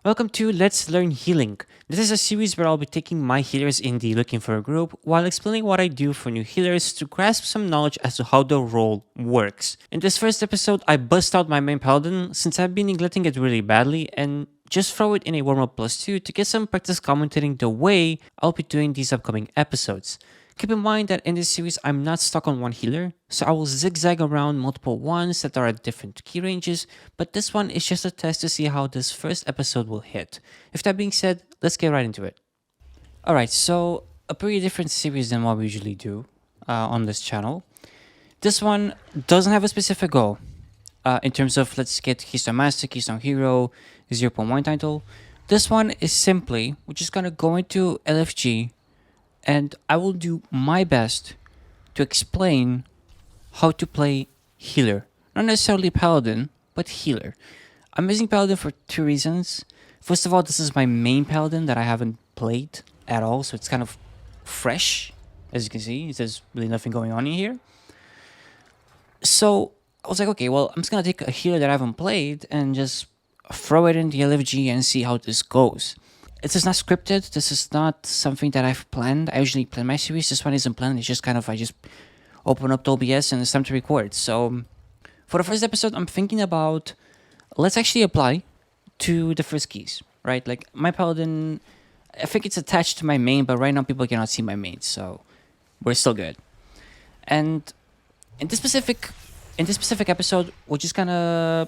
Welcome to Let's Learn Healing. This is a series where I'll be taking my healers indie looking for a group while explaining what I do for new healers to grasp some knowledge as to how the role works. In this first episode, I bust out my main Paladin since I've been neglecting it really badly and just throw it in a warm-up +2 to get some practice commentating the way I'll be doing these upcoming episodes. Keep in mind that in this series, I'm not stuck on one healer, so I will zigzag around multiple ones that are at different key ranges, but this one is just a test to see how this first episode will hit. If that being said, let's get right into it. Alright, so a pretty different series than what we usually do on this channel. This one doesn't have a specific goal in terms of let's get Keystone Master, Keystone Hero, 0.1 title. This one is simply, we're just gonna go into LFG and I will do my best to explain how to play healer. Not necessarily Paladin, but healer. I'm using Paladin for two reasons. First of all, this is my main Paladin that I haven't played at all, so it's kind of fresh. As you can see, there's really nothing going on in here. So I was like, okay, well, I'm just gonna take a healer that I haven't played and just throw it in the LFG and see how this goes. This is not scripted. This is not something that I've planned. I usually plan my series. This one isn't planned. It's just kind of, I just open up the OBS and it's time to record. So for the first episode, I'm thinking about, let's actually apply to the first keys, right? Like my Paladin, I think it's attached to my main, but right now people cannot see my main. So we're still good. And in this specific episode, we're just gonna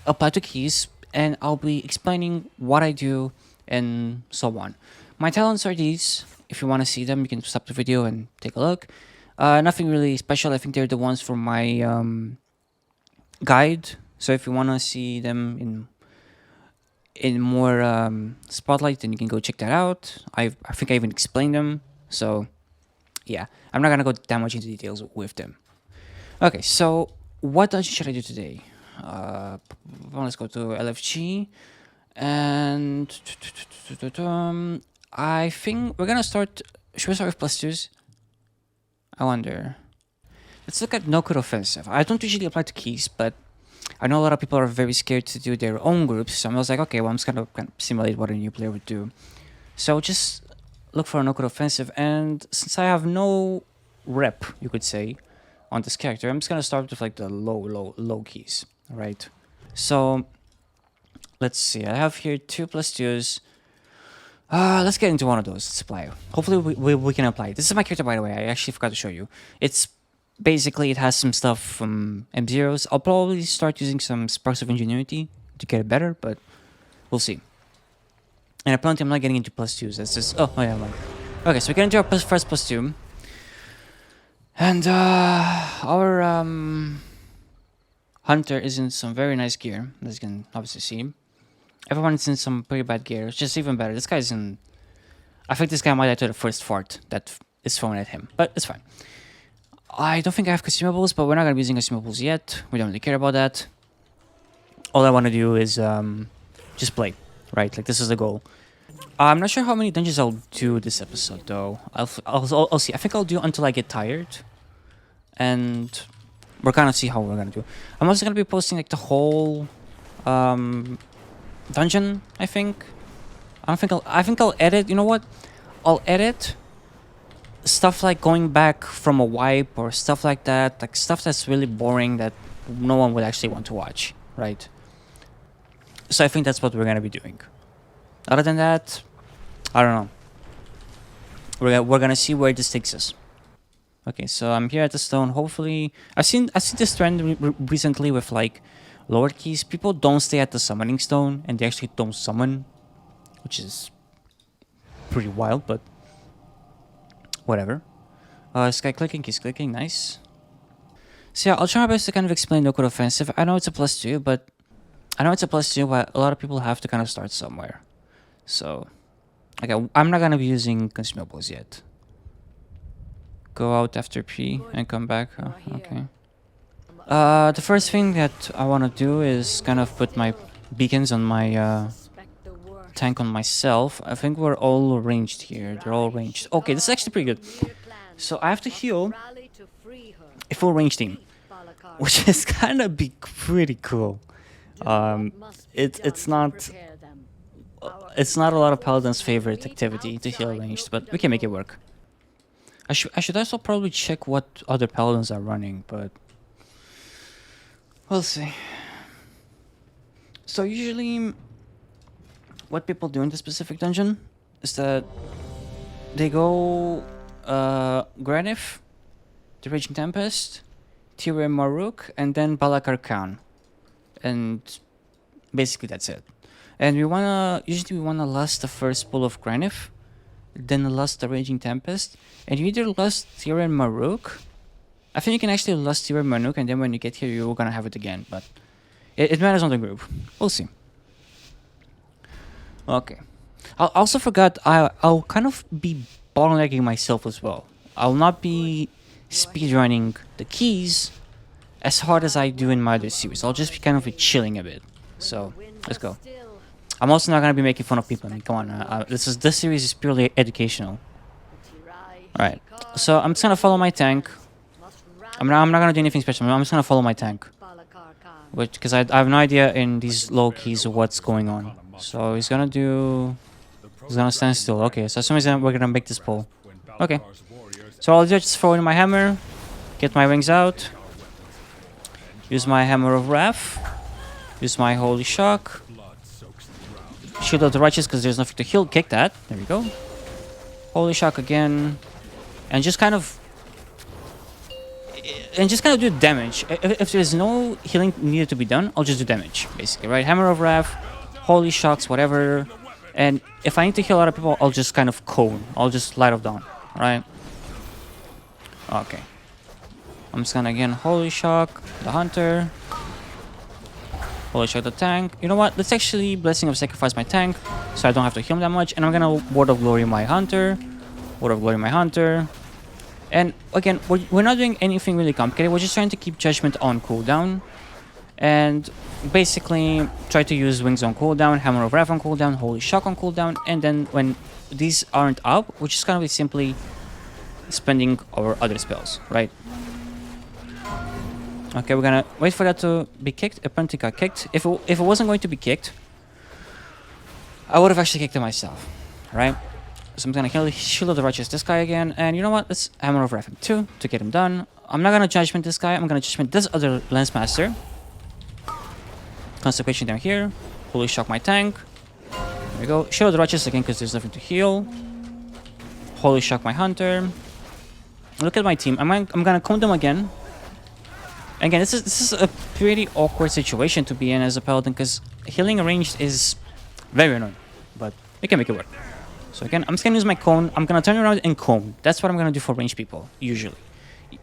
apply to keys and I'll be explaining what I do and so on. My talents are these. If you want to see them, you can stop the video and take a look. Nothing really special. I think they're the ones from my guide. So if you want to see them in more spotlight, then you can go check that out. I think I even explained them. So yeah, I'm not gonna go that much into details with them. Okay, so what dungeon should I do today? Let's go to LFG. And I think we're gonna start. Should we start with +2s? I wonder. Let's look at Nokhud Offensive. I don't usually apply to keys, but I know a lot of people are very scared to do their own groups. So I was like, okay, well, I'm just gonna kind of simulate what a new player would do. So just look for a Nokhud Offensive, and since I have no rep, you could say, on this character, I'm just gonna start with like the low keys, right? So let's see, I have here 2 +2s. Let's get into one of those. Let's apply. Hopefully we can apply it. This is my character, by the way. I actually forgot to show you. It's basically, it has some stuff from M0s. I'll probably start using some Sparks of Ingenuity to get it better, but we'll see. And apparently I'm not getting into +2s. That's just, oh yeah, I'm like, okay, so we get into our first +2. And our Hunter is in some very nice gear, as you can obviously see. Everyone's in some pretty bad gear. It's just even better. This guy's in... I think this guy might die to the first fart that is thrown at him. But it's fine. I don't think I have consumables, but we're not going to be using consumables yet. We don't really care about that. All I want to do is just play, right? Like, this is the goal. I'm not sure how many dungeons I'll do this episode, though. I'll see. I think I'll do until I get tired. And we're going to see how we're going to do. I'm also going to be posting, like, the whole... dungeon, I think. I think I'll edit. You know what? I'll edit stuff like going back from a wipe or stuff like that. Like stuff that's really boring that no one would actually want to watch, right? So I think that's what we're gonna be doing. Other than that, I don't know. We're gonna see where this takes us. Okay, so I'm here at the stone. Hopefully, I've seen this trend recently with like lower keys. People don't stay at the summoning stone and they actually don't summon, which is pretty wild, but whatever. This guy clicking, he's clicking, nice. So yeah, I'll try my best to kind of explain Nokhud Offensive. I know it's a +2, but a lot of people have to kind of start somewhere. So, okay, I'm not gonna be using consumables yet. Go out after P and come back. Oh, okay. The first thing that I want to do is kind of put my beacons on my tank on myself. I think we're all ranged here. They're all ranged. Okay, this is actually pretty good. So I have to heal a full range team, which is kind of pretty cool. It's not It's not a lot of Paladin's favorite activity to heal ranged, but we can make it work. I should also probably check what other Paladins are running, but we'll see. So usually, what people do in this specific dungeon is that they go Granif, the Raging Tempest, Tyrion Maruk, and then Balakar Khan, and basically that's it. And usually we wanna lust the first pull of Granif, then lust the Raging Tempest, and you either lust Tyrion Maruk. I think you can actually lust Tyrion Maruk, and then when you get here, you're gonna have it again. But it matters on the group. We'll see. Okay. I also forgot. I'll kind of be bottlenecking myself as well. I'll not be speedrunning the keys as hard as I do in my other series. I'll just be kind of chilling a bit. So let's go. I'm also not gonna be making fun of people. I mean, come on. This series is purely educational. All right. So I'm just gonna follow my tank. I'm not gonna do anything special. I'm just gonna follow my tank, because I have no idea in these low keys what's going on. So he's gonna stand still. Okay. So as soon as we're gonna make this pull. Okay. So I'll just throw in my hammer, get my wings out, use my Hammer of Wrath, use my Holy Shock, Shield of the Righteous because there's nothing to heal, kick that, there we go. Holy Shock again, and just kind of do damage. If there's no healing needed to be done, I'll just do damage, basically, right? Hammer of Wrath, Holy Shocks, whatever, and if I need to heal a lot of people, I'll just kind of cone, I'll just Light of Dawn, right? Okay. I'm just gonna again Holy Shock the Hunter. Holy Shock the tank. You know what? Let's actually Blessing of Sacrifice my tank so I don't have to heal him that much. And I'm gonna Word of Glory my Hunter. Word of Glory my Hunter. And again, we're not doing anything really complicated. We're just trying to keep Judgment on cooldown. And basically try to use Wings on cooldown, Hammer of Wrath on cooldown, Holy Shock on cooldown. And then when these aren't up, we're just gonna be simply spending our other spells, right? Okay, we're gonna wait for that to be kicked. Apparently got kicked. If it wasn't going to be kicked, I would have actually kicked it myself, right? So I'm gonna kill Shield of the Righteous this guy again, and you know what? Let's Hammer of Wrath him too to get him done. I'm not gonna Judgment this guy. I'm gonna Judgment this other Lensmaster. Consecration down here. Holy Shock my tank. There we go. Shield of the Righteous again because there's nothing to heal. Holy Shock my Hunter. Look at my team. I'm gonna cone them again. Again, this is a pretty awkward situation to be in as a Paladin because healing ranged is very annoying, but we can make it work. So again, I'm just gonna use my cone. I'm gonna turn around and cone. That's what I'm gonna do for ranged people usually.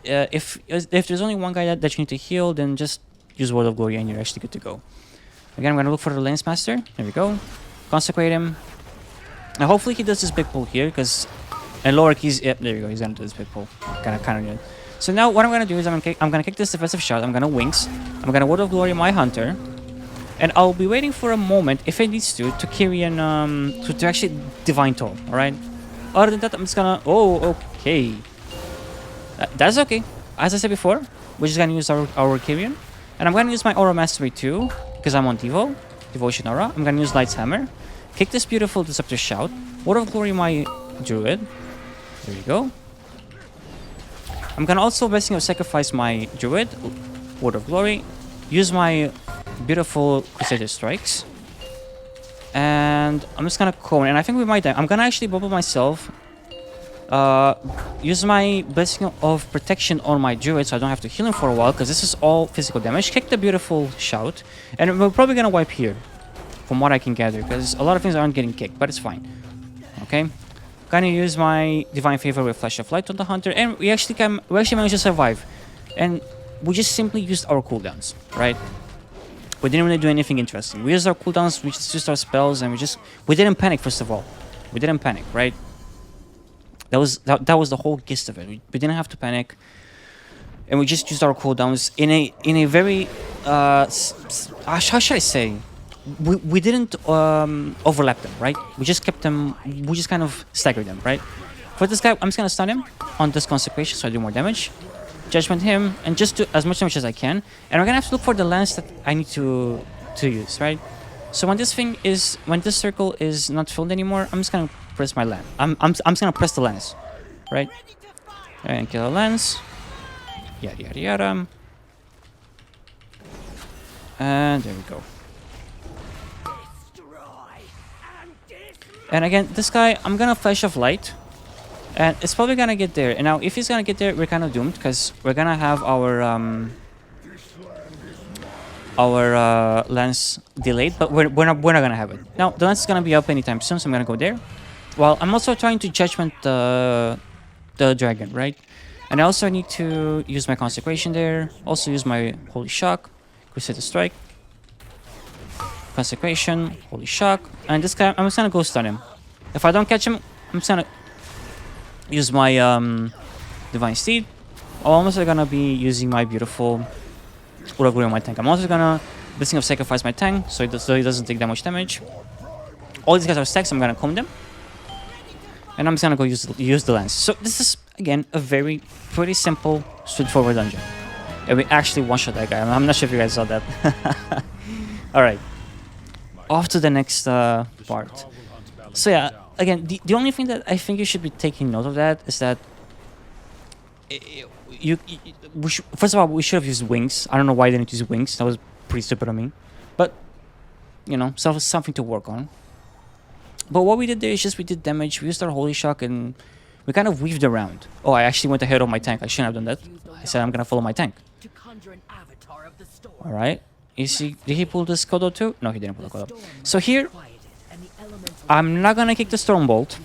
If there's only one guy that you need to heal, then just use Word of Glory and you're actually good to go. Again, I'm gonna look for the Lensmaster. There we go. Consecrate him. Now hopefully he does this big pull here because and lower keys. Yep, there you go. He's gonna do this big pull. Kind of good. So now what I'm gonna do is I'm gonna kick this defensive shot. I'm gonna Wings. I'm gonna Word of Glory my Hunter, and I'll be waiting for a moment if it needs to carry an to actually Divine Toll. All right. Other than that, I'm just gonna. Oh, okay. That's okay. As I said before, we're just gonna use our Kyrian, and I'm gonna use my Aura Mastery too because I'm on Devotion Aura. I'm gonna use Light's Hammer, kick this beautiful Disruptor Shout, Word of Glory my Druid. There you go. I'm gonna also Blessing of Sacrifice my Druid, Word of Glory, use my beautiful Crusader Strikes, and I'm just gonna cone, and I think we might die. I'm gonna actually bubble myself, use my Blessing of Protection on my Druid so I don't have to heal him for a while, because this is all physical damage. Kick the beautiful Shout, and we're probably gonna wipe here, from what I can gather, because a lot of things aren't getting kicked, but it's fine. Okay? Gonna use my Divine Favor with Flash of Light on the Hunter, and we actually managed to survive. And we just simply used our cooldowns, right? We didn't really do anything interesting. We used our cooldowns, we just used our spells, and we didn't panic, first of all. We didn't panic, right? That was the whole gist of it. We didn't have to panic. And we just used our cooldowns in a very how should I say? We didn't overlap them, right? We just kept them, we just kind of staggered them, right? For this guy, I'm just gonna stun him on this Consecration so I do more damage. Judgment him, and just do as much damage as I can. And we're gonna have to look for the lance that I need to use, right? So when this circle is not filled anymore, I'm just gonna press my lance. I'm just gonna press the lance, right? And kill the lance. Yada yada yada. And there we go. And again, this guy, I'm gonna flash of light, and it's probably gonna get there. And now, if he's gonna get there, we're kind of doomed because we're gonna have our lance delayed, but we're not gonna have it. Now the lance is gonna be up anytime soon, so I'm gonna go there. Well, I'm also trying to judgment the dragon, right? And I also need to use my consecration there. Also use my holy shock, Crusader strike, consecration, holy shock, and this guy I'm just gonna go stun him. If I don't catch him, I'm just gonna use my divine steed. I'm also gonna be using my beautiful Uraguri on my tank. I'm also gonna Blessing of Sacrifice my tank so he doesn't take that much damage. All these guys are stacks, so I'm gonna comb them. And I'm just gonna go use the lance. So this is again a pretty simple, straightforward dungeon. And we actually one-shot that guy. I'm not sure if you guys saw that. Alright. Off to the next part. So yeah, again, the only thing that I think you should be taking note of that is that first of all, we should have used wings. I don't know why they didn't use wings. That was pretty stupid of me. But, you know, something to work on. But what we did there is just we did damage. We used our Holy Shock and we kind of weaved around. Oh, I actually went ahead of my tank. I shouldn't have done that. I said I'm going to follow my tank. Alright. Did he pull this Kodo too? No, he didn't pull the Kodo. So here, I'm not going to kick the Stormbolt.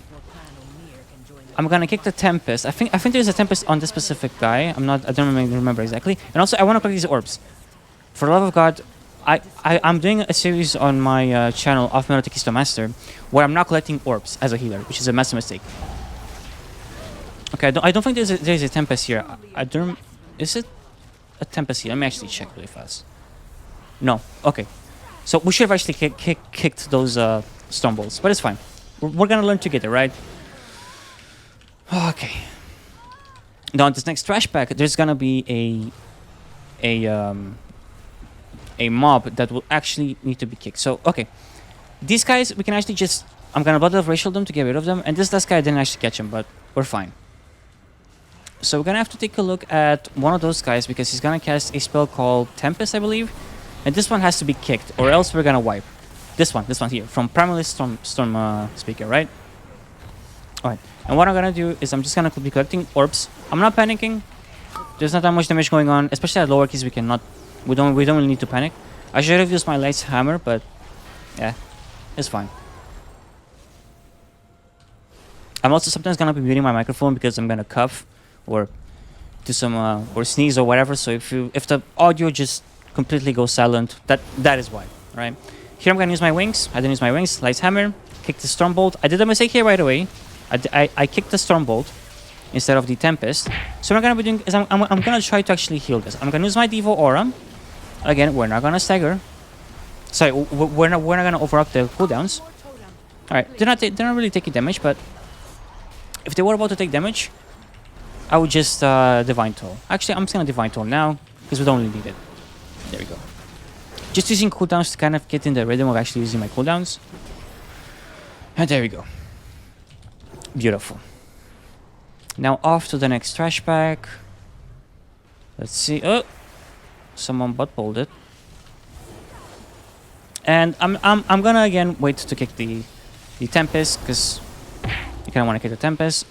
I'm gonna kick the Tempest. I think there's a Tempest on this specific guy. I don't remember exactly. And also, I want to collect these orbs. For the love of God, I'm doing a series on my channel of Mythic Master where I'm not collecting orbs as a healer, which is a massive mistake. Okay, I don't think there's a Tempest here. Is it a Tempest here? Let me actually check really fast. No. Okay. So we should have actually kicked those Stormbolts, but it's fine. We're gonna learn together, right? Okay. Now on this next trash pack, there's gonna be a mob that will actually need to be kicked. So okay, these guys we can actually just I'm gonna Blood of Racial them to get rid of them, and this last guy I didn't actually catch him, but we're fine. So we're gonna have to take a look at one of those guys because he's gonna cast a spell called Tempest, I believe, and this one has to be kicked, or else we're gonna wipe. This one here from Primalist Storm Speaker, right? All right. And what I'm gonna do is I'm just gonna be collecting orbs. I'm not panicking. There's not that much damage going on, especially at lower keys. We don't really need to panic. I should have used my Light's Hammer, but yeah, it's fine. I'm also sometimes gonna be muting my microphone because I'm gonna cough or do some or sneeze or whatever. So if the audio just completely goes silent, that is why, right? Here I'm gonna use my wings. I didn't use my wings. Light's Hammer. Kick the Stormbolt. I did a mistake here right away. I kicked the Stormbolt instead of the Tempest. So what I'm gonna be doing is I'm gonna try to actually heal this. I'm gonna use my Devo Aura. Again, we're not gonna stagger. Sorry, we're not gonna overup the cooldowns. All right, they're not really taking damage, but if they were about to take damage, I would just Divine Toll. Actually, I'm just gonna Divine Toll now because we don't really need it. There we go. Just using cooldowns to kind of get in the rhythm of actually using my cooldowns. And there we go. Beautiful. Now off to the next trash pack. Let's see. Oh, someone butt pulled it. And I'm gonna again wait to kick the Tempest because you kind of want to kick the Tempest.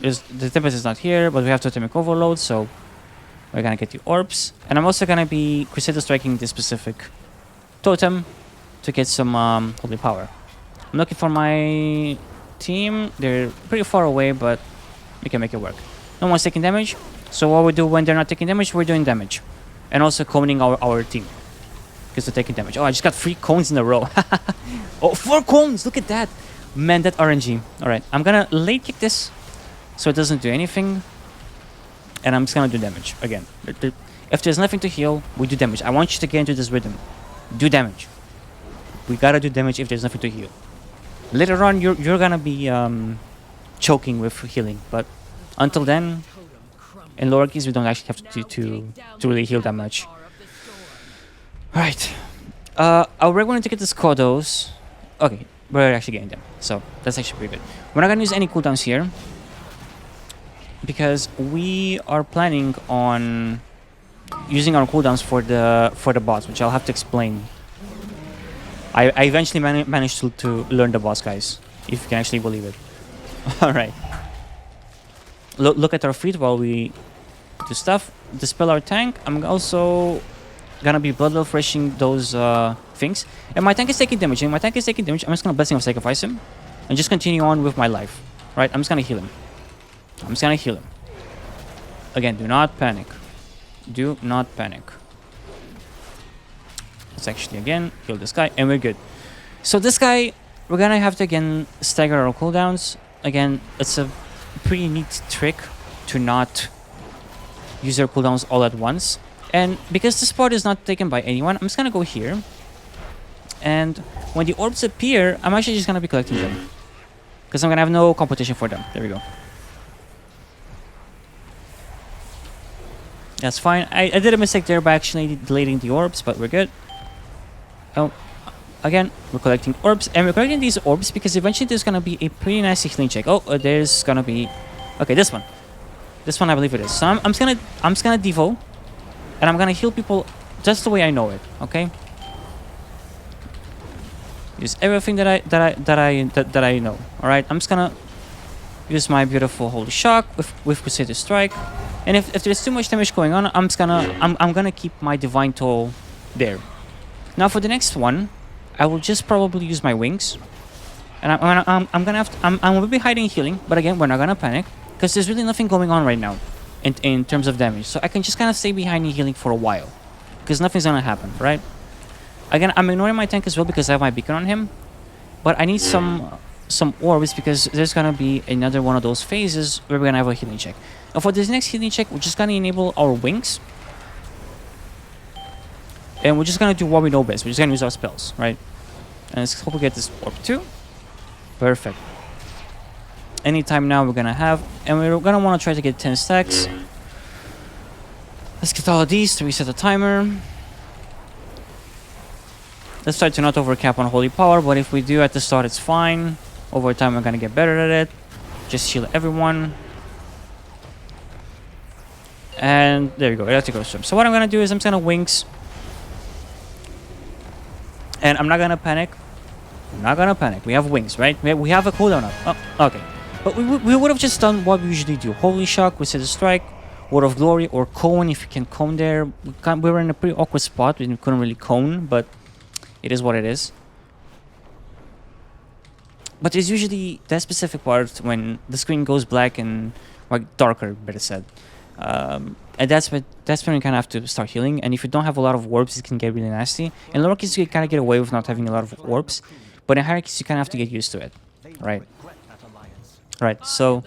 The Tempest is not here, but we have Totemic Overload, so we're gonna get the orbs. And I'm also gonna be Crusader striking this specific totem to get some holy power. I'm looking for my team. They're pretty far away, but we can make it work. No one's taking damage, so what we do when they're not taking damage, we're doing damage. And also coning our team because they're taking damage. Oh, I just got 3 cones in a row. Oh, 4 cones! Look at that! Man, that RNG. Alright, I'm gonna late kick this so it doesn't do anything. And I'm just gonna do damage again. If there's nothing to heal, we do damage. I want you to get into this rhythm. Do damage. We gotta do damage if there's nothing to heal. Later on, you're gonna be choking with healing, but until then, in lower keys, we don't actually have to really heal that much. Right. we're going to get the Skodos. Okay, we're actually getting them, so that's actually pretty good. We're not gonna use any cooldowns here because we are planning on using our cooldowns for the boss, which I'll have to explain. I eventually managed to learn the boss, guys, if you can actually believe it. All right. Look at our fleet while we do stuff. Dispel our tank. I'm also gonna be blood refreshing those things. And my tank is taking damage. And my tank is taking damage. I'm just gonna Blessing of Sacrifice him and just continue on with my life. Right? I'm just gonna heal him. I'm just gonna heal him. Again, do not panic. Do not panic. Let's actually again heal this guy and we're good. So this guy, we're gonna have to again stagger our cooldowns. Again, it's a pretty neat trick to not use our cooldowns all at once. And because this part is not taken by anyone, I'm just gonna go here. And when the orbs appear, I'm actually just gonna be collecting them. Because I'm gonna have no competition for them. There we go. That's fine. I did a mistake there by actually deleting the orbs, but we're good. Oh, again, we're collecting orbs. And we're collecting these orbs because eventually there's gonna be a pretty nice healing check. Oh, there's gonna be... Okay, this one. This one I believe it is. So I'm just gonna Devo. And I'm gonna heal people just the way I know it, okay? Use everything that I know. All right, I'm just gonna use my beautiful Holy Shock with Crusader Strike, and if there's too much damage going on, I'm gonna keep my Divine Toll there. Now for the next one, I will just probably use my wings, and I'm gonna be hiding healing, but again we're not gonna panic because there's really nothing going on right now in terms of damage, so I can just kind of stay behind and healing for a while because nothing's gonna happen, right? Again, I'm ignoring my tank as well because I have my beacon on him. But I need some orbs because there's gonna be another one of those phases where we're gonna have a healing check. And for this next healing check, we're just gonna enable our wings. And we're just gonna do what we know best. We're just gonna use our spells, right? And let's hope we get this orb too. Perfect. Anytime now we're gonna have, and we're gonna wanna try to get 10 stacks. Let's get all of these to reset the timer. Let's try to not overcap on Holy Power, but if we do at the start, it's fine. Over time, we're gonna get better at it. Just heal everyone. And there we go, Electrical Storm. So what I'm gonna do is I'm just gonna Wings. And I'm not gonna panic. I'm not gonna panic. We have Wings, right? We have a cooldown up. Oh, okay. But we would have just done what we usually do. Holy Shock, Crusader Strike, Word of Glory, or Cone if you can Cone there. We were in a pretty awkward spot. We couldn't really Cone, but it is what it is. But there's usually that specific part when the screen goes black and like darker, better said. And that's when you kind of have to start healing. And if you don't have a lot of orbs, it can get really nasty. In lower keys, you kind of get away with not having a lot of orbs, but in higher keys, you kind of have to get used to it, right? Right. So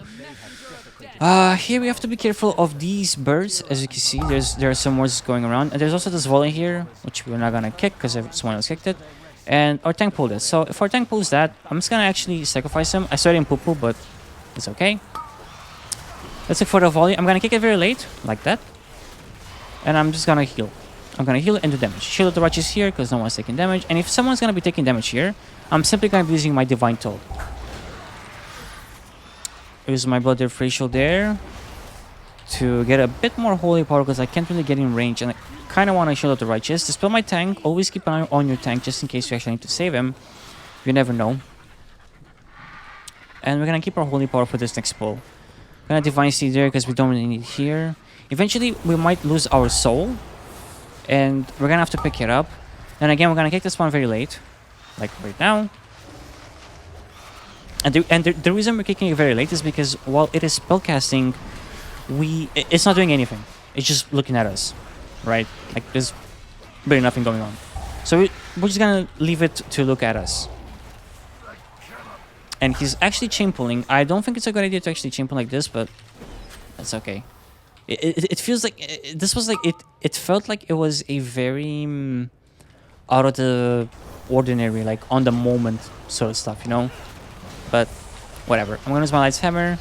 here we have to be careful of these birds. As you can see, there are some words going around, and there's also this volley here, which we're not gonna kick because someone else kicked it. And our tank pulled it. So if our tank pulls that, I'm just gonna actually sacrifice him. I started in poo-poo, but it's okay. Let's look for the volley. I'm gonna kick it very late, like that. And I'm just gonna heal. I'm gonna heal and do damage. Shield of the Righteous here, because no one's taking damage. And if someone's gonna be taking damage here, I'm simply gonna be using my Divine Toll. Use my Blood Differential there to get a bit more Holy Power, because I can't really get in range. And I kind of want to Shield of the Righteous. Dispel my tank. Always keep an eye on your tank, just in case you actually need to save him. You never know. And we're gonna keep our Holy Power for this next pull. Gonna Divine Seed there because we don't really need it here. Eventually, we might lose our soul, and we're gonna have to pick it up. And again, we're gonna kick this one very late, like right now. And the reason we're kicking it very late is because while it is spellcasting, it's not doing anything. It's just looking at us, right? Like there's really nothing going on. So we're just gonna leave it to look at us. And he's actually chain pulling. I don't think it's a good idea to actually chain pull like this, but that's okay. It feels like this was like it felt like it was a very out of the ordinary, like on the moment sort of stuff, you know. But whatever. I'm gonna use my Light's Hammer.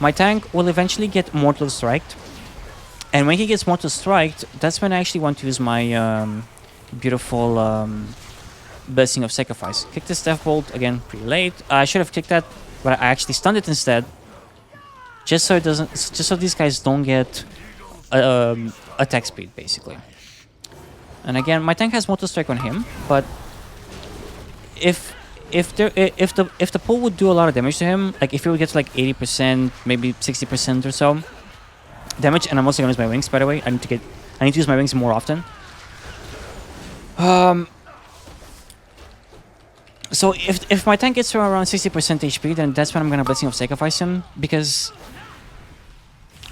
My tank will eventually get Mortal Striked, and when he gets Mortal Striked, that's when I actually want to use my beautiful Blessing of Sacrifice. Kick this Death Bolt again pretty late. I should have kicked that, but I actually stunned it instead. Just so it doesn't, just so these guys don't get attack speed, basically. And again, my tank has Mortal Strike on him, but if the pull would do a lot of damage to him, like if he would get to like 80%, maybe 60% or so damage, and I'm also gonna use my wings, by the way. I need to use my wings more often. So if my tank gets to around 60% HP, then that's when I'm gonna Blessing of Sacrifice him, because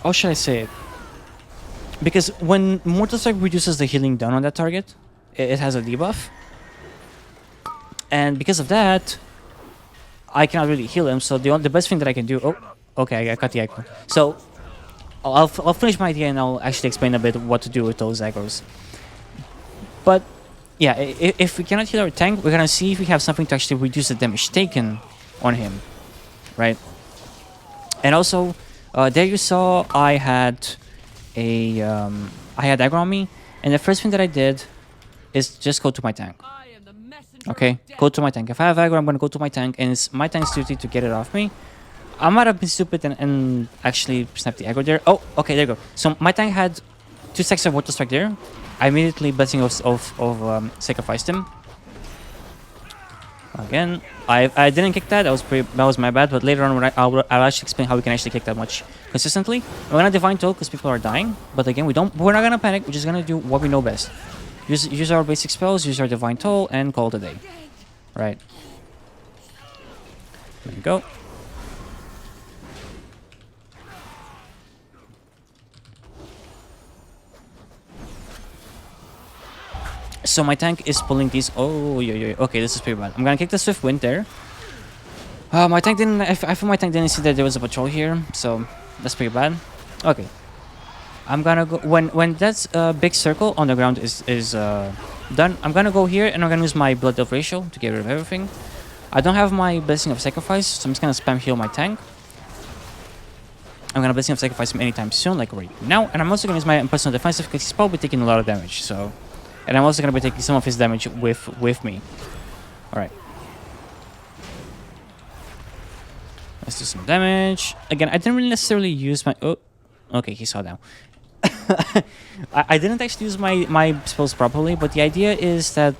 how should I say it? Because when Mortal Strike reduces the healing down on that target, it has a debuff. And because of that, I cannot really heal him, so the best thing that I can do... Oh, okay, I cut the aggro. So, I'll finish my idea and I'll actually explain a bit what to do with those aggros. But, yeah, if we cannot heal our tank, we're gonna see if we have something to actually reduce the damage taken on him. Right? And also, there you saw I had aggro on me, and the first thing that I did is just go to my tank. Okay, go to my tank. If I have aggro, I'm gonna go to my tank, and it's my tank's duty to get it off me. I might have been stupid and actually snap the aggro there. Oh, okay, there you go. So my tank had 2 stacks of Mortal Strike there. I immediately Blessing of Sacrificed him. Again, I didn't kick that. That was my bad. But later on, when I'll actually explain how we can actually kick that much consistently. We're gonna Divine Toll because people are dying. But again, we're not gonna panic. We're just gonna do what we know best. Use our basic spells, use our Divine Toll, and call it a day. Right. There you go. So my tank is pulling these. Oh, yeah. Okay, this is pretty bad. I'm gonna kick the Swift Wind there. My tank didn't. I feel my tank didn't see that there was a patrol here, so that's pretty bad. Okay. I'm gonna go when that's big circle on the ground is done. I'm gonna go here and I'm gonna use my Blood Delve ratio to get rid of everything. I don't have my Blessing of Sacrifice, so I'm just gonna spam heal my tank. I'm gonna Blessing of Sacrifice him anytime soon, like right now. And I'm also gonna use my personal defensive because he's probably taking a lot of damage. So, and I'm also gonna be taking some of his damage with me. All right. Let's do some damage. Again, I didn't really necessarily use my... Oh, okay, he saw now. I didn't actually use my spells properly, but the idea is that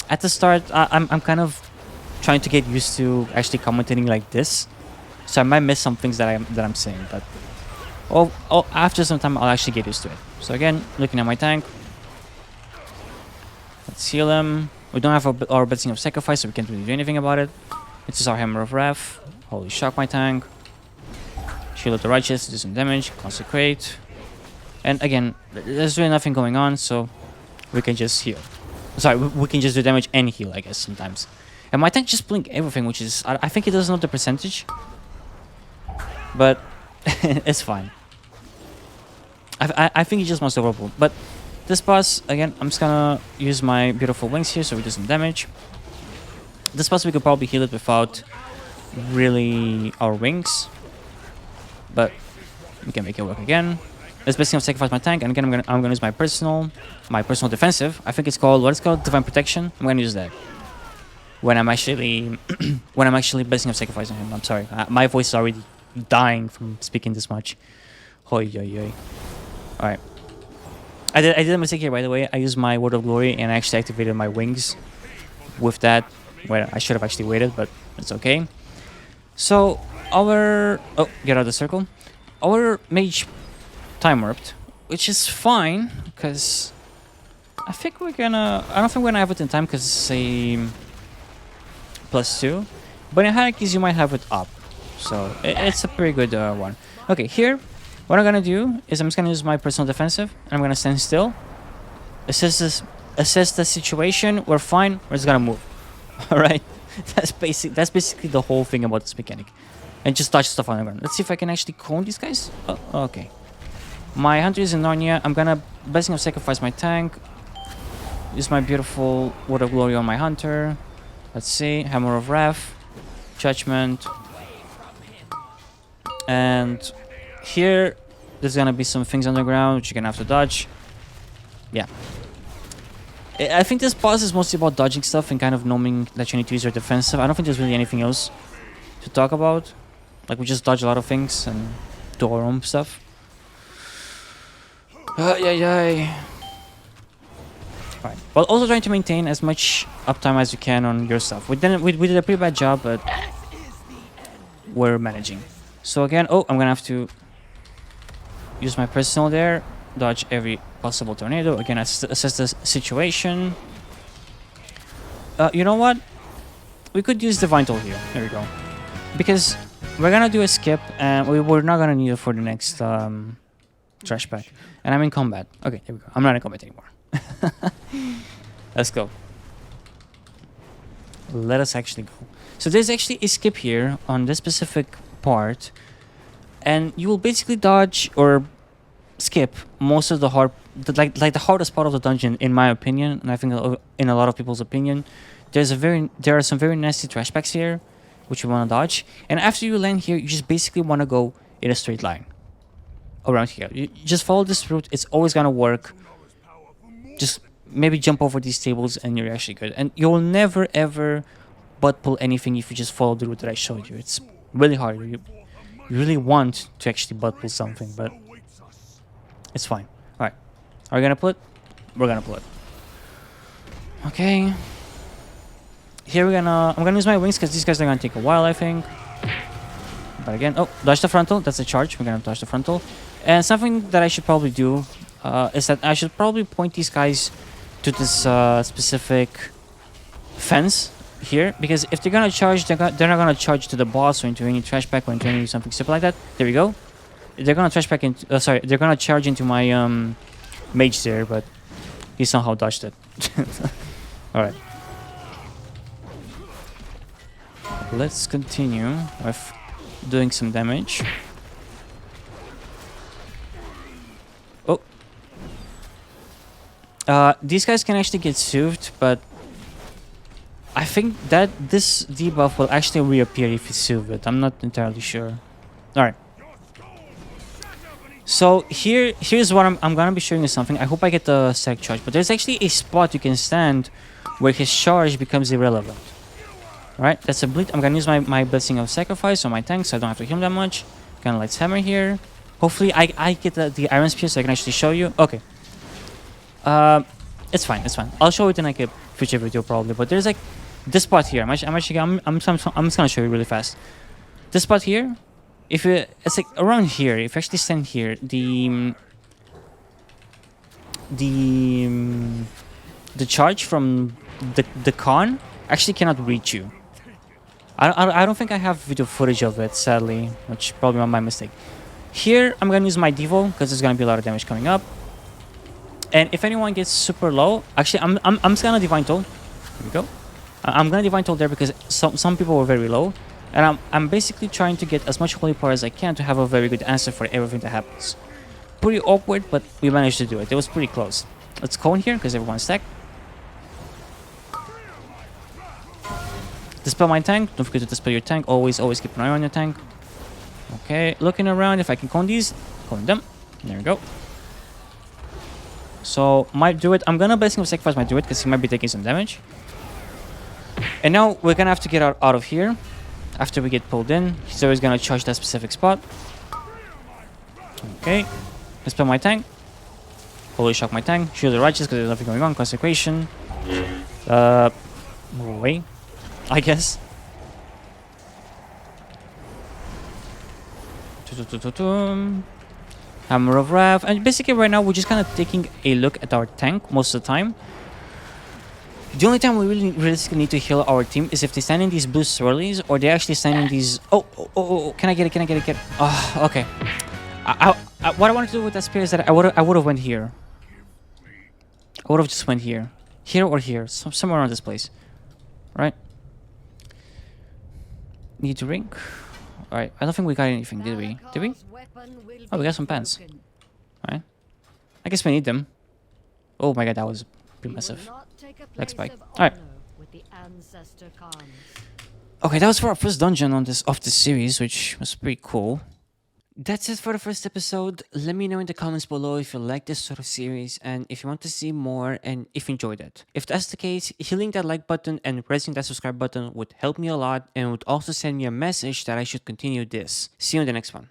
at the start, I'm kind of trying to get used to actually commentating like this. So I might miss some things that I'm saying, but after some time, I'll actually get used to it. So again, looking at my tank. Let's heal him. We don't have our Blessing of Sacrifice, so we can't really do anything about it. This is our Hammer of Wrath. Holy shock my tank. Shield of the Righteous, do some damage, consecrate. And again, there's really nothing going on, so we can just heal. Sorry, we can just do damage and heal, I guess, sometimes. And my tank just blink everything, which is... I think it doesn't know the percentage. But it's fine. I think he just wants to overpull. But this boss, again, I'm just gonna use my beautiful wings here so we do some damage. This boss we could probably heal it without really our wings, but we can make it work again. Let's basically Sacrifice my tank, and again I'm gonna use my personal defensive. I think it's called Divine Protection. I'm gonna use that when I'm actually basically sacrificing him. I'm sorry, my voice is already dying from speaking this much. Hoi yoi yoi. All right, I did a mistake here, by the way. I used my Word of Glory and I actually activated my wings with that. Well, I should have actually waited, but it's okay. So our get out of the circle. Our mage time warped, which is fine because I think we're gonna. I don't think we're gonna have it in time because it's a +2, but in hierarchies you might have it up, so it's a pretty good one. Okay, here what I'm gonna do is I'm just gonna use my personal defensive and I'm gonna stand still, assess the situation. We're fine. We're just gonna move. All right. That's basically the whole thing about this mechanic. And just touch stuff on the ground. Let's see if I can actually clone these guys. Oh, okay. My hunter is in Narnia. I'm gonna Blessing of Sacrifice my tank. Use my beautiful Word of Glory on my hunter. Let's see. Hammer of Wrath. Judgment. And here, there's gonna be some things on the ground which you're gonna have to dodge. Yeah. I think this boss is mostly about dodging stuff and kind of knowing that you need to use your defensive. I don't think there's really anything else to talk about. Like, we just dodge a lot of things and do our own stuff. Alright. While also trying to maintain as much uptime as you can on your stuff. We did a pretty bad job, but we're managing. So again, I'm gonna have to use my personal there. Dodge every possible tornado. Again, assess the situation. You know what? We could use Divine Toll here. There we go. Because we're gonna do a skip, and we're not gonna need it for the next trash pack. And I'm in combat. Okay, here we go. I'm not in combat anymore. Let's go. Let us actually go. So there's actually a skip here on this specific part, and you will basically dodge or skip most of the the hardest part of the dungeon, in my opinion, and I think in a lot of people's opinion. There are some very nasty trash packs here, which you want to dodge, and after you land here, you just basically want to go in a straight line around here. You just follow this route. It's always gonna work. Just maybe jump over these tables and you're actually good. And you will never ever butt pull anything if you just follow the route that I showed you. It's really hard. You really want to actually butt pull something, but it's fine. Alright. Are we gonna pull it? We're gonna pull it. Okay. Here I'm gonna use my wings because these guys are gonna take a while, I think. But again, dodge the frontal. That's a charge. We're gonna dodge the frontal. And something that I should probably do is that I should probably point these guys to this specific fence here, because if they're gonna charge, they're not gonna charge to the boss or into any trash pack or into any something stupid like that. There we go. They're gonna trash pack into they're gonna charge into my mage there, but he somehow dodged it. All right. Let's continue with doing some damage. These guys can actually get soothed, but I think that this debuff will actually reappear if you soothe it. I'm not entirely sure. Alright. So here's what I'm gonna be showing you something. I hope I get the static charge, but there's actually a spot you can stand where his charge becomes irrelevant. Alright, that's a bleed. I'm gonna use my Blessing of Sacrifice on my tank, so I don't have to heal him that much. Gonna Light's Hammer here. Hopefully I get the Iron Spear so I can actually show you. Okay. It's fine. I'll show it in like a future video probably. But there's like this spot here. I'm just gonna show you really fast. This spot here, it's like around here. If you actually stand here, the charge from the con actually cannot reach you. I don't think I have video footage of it, sadly, which probably my mistake. Here I'm gonna use my Devo because there's gonna be a lot of damage coming up. And if anyone gets super low, actually, I'm just gonna Divine Toll. Here we go. I'm gonna Divine Toll there because some people were very low, and I'm basically trying to get as much holy power as I can to have a very good answer for everything that happens. Pretty awkward, but we managed to do it. It was pretty close. Let's go in here because everyone's stacked. Dispel my tank. Don't forget to dispel your tank. Always keep an eye on your tank. Okay, looking around if I can cone these. Cone them. There we go. So, my Druid, I'm gonna Blessing of Sacrifice my Druid because he might be taking some damage. And now we're gonna have to get out of here. After we get pulled in, he's always gonna charge that specific spot. Okay. Dispel my tank. Holy Shock my tank. Shield the Righteous because there's nothing going on. Consecration. Move away, I guess. Hammer of Wrath, and basically right now we're just kind of taking a look at our tank most of the time. The only time we really realistically need to heal our team is if they stand in these blue swirlies or they actually stand in these... Oh, can I get it? Oh, okay. What I wanted to do with that spear is that I would have went here. I would have just went here. Here or here, somewhere around this place. Right? Need to ring. Alright, I don't think we got anything, did we? Did we? Oh, we got some pants. Alright. I guess we need them. Oh my god, that was pretty massive. Leg spike. Alright. Okay, that was for our first dungeon of this series, which was pretty cool. That's it for the first episode. Let me know in the comments below if you like this sort of series and if you want to see more and if you enjoyed it. If that's the case, hitting that like button and pressing that subscribe button would help me a lot and would also send me a message that I should continue this. See you in the next one.